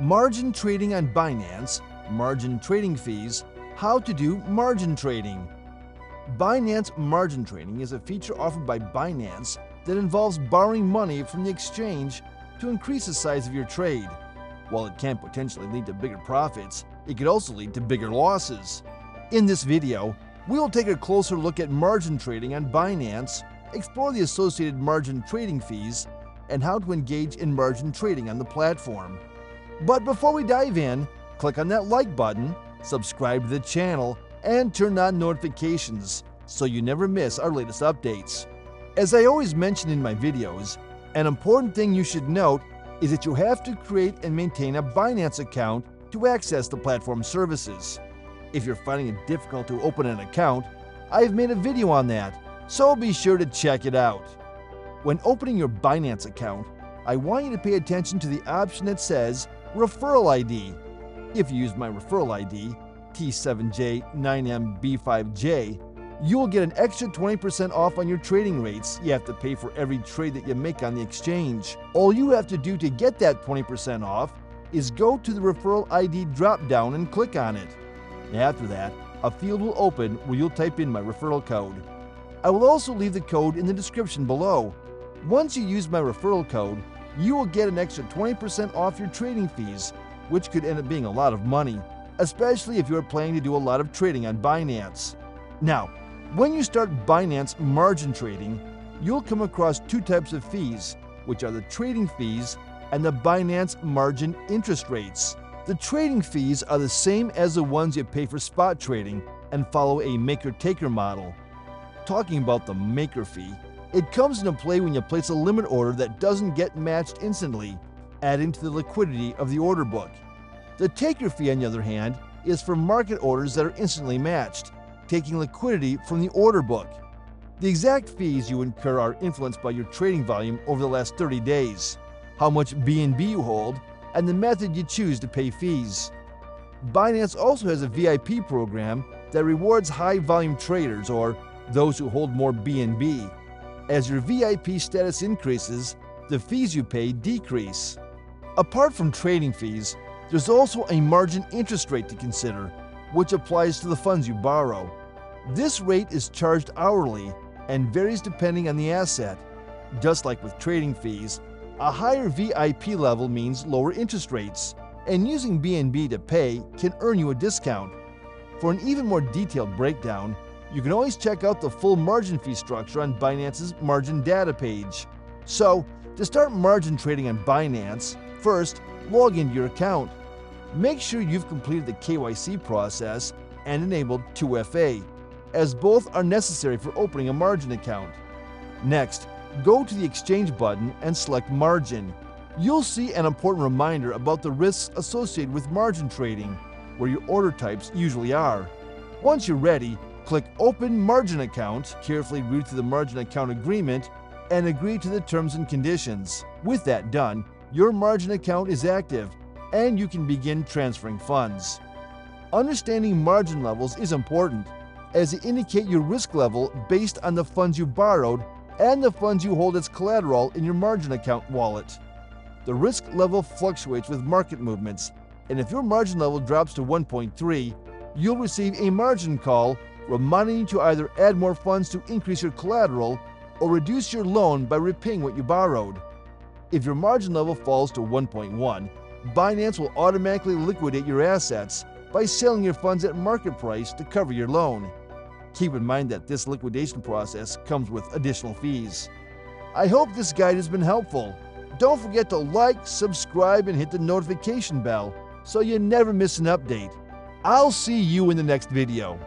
Margin trading on Binance, margin trading fees, how to do margin trading. Binance margin trading is a feature offered by Binance that involves borrowing money from the exchange to increase the size of your trade. While it can potentially lead to bigger profits, it could also lead to bigger losses. In this video, we will take a closer look at margin trading on Binance, explore the associated margin trading fees, and how to engage in margin trading on the platform. But before we dive in, click on that like button, subscribe to the channel, and turn on notifications so you never miss our latest updates. As I always mention in my videos, an important thing you should note is that you have to create and maintain a Binance account to access the platform services. If you're finding it difficult to open an account, I've made a video on that, so be sure to check it out. When opening your Binance account, I want you to pay attention to the option that says Referral ID. If you use my referral ID, T7J9MB5J, you will get an extra 20% off on your trading rates you have to pay for every trade that you make on the exchange. All you have to do to get that 20% off is go to the Referral ID drop-down and click on it. After that, a field will open where you'll type in my referral code. I will also leave the code in the description below. Once you use my referral code, you will get an extra 20% off your trading fees, which could end up being a lot of money, especially if you are planning to do a lot of trading on Binance. Now, when you start Binance margin trading, you'll come across two types of fees, which are the trading fees and the Binance margin interest rates. The trading fees are the same as the ones you pay for spot trading and follow a maker-taker model. Talking about the maker fee, it comes into play when you place a limit order that doesn't get matched instantly, adding to the liquidity of the order book. The taker fee, on the other hand, is for market orders that are instantly matched, taking liquidity from the order book. The exact fees you incur are influenced by your trading volume over the last 30 days, how much BNB you hold, and the method you choose to pay fees. Binance also has a VIP program that rewards high-volume traders or those who hold more BNB. As your VIP status increases, the fees you pay decrease. Apart from trading fees, there's also a margin interest rate to consider, which applies to the funds you borrow. This rate is charged hourly and varies depending on the asset. Just like with trading fees, a higher VIP level means lower interest rates, and using BNB to pay can earn you a discount. For an even more detailed breakdown, you can always check out the full margin fee structure on Binance's margin data page. So, to start margin trading on Binance, first, log into your account. Make sure you've completed the KYC process and enabled 2FA, as both are necessary for opening a margin account. Next, go to the exchange button and select Margin. You'll see an important reminder about the risks associated with margin trading, where your order types usually are. Once you're ready, click Open Margin Account, carefully read through the margin account agreement, and agree to the terms and conditions. With that done, your margin account is active, and you can begin transferring funds. Understanding margin levels is important, as they indicate your risk level based on the funds you borrowed and the funds you hold as collateral in your margin account wallet. The risk level fluctuates with market movements, and if your margin level drops to 1.3, you'll receive a margin call reminding you to either add more funds to increase your collateral or reduce your loan by repaying what you borrowed. If your margin level falls to 1.1, Binance will automatically liquidate your assets by selling your funds at market price to cover your loan. Keep in mind that this liquidation process comes with additional fees. I hope this guide has been helpful. Don't forget to like, subscribe, and hit the notification bell so you never miss an update. I'll see you in the next video.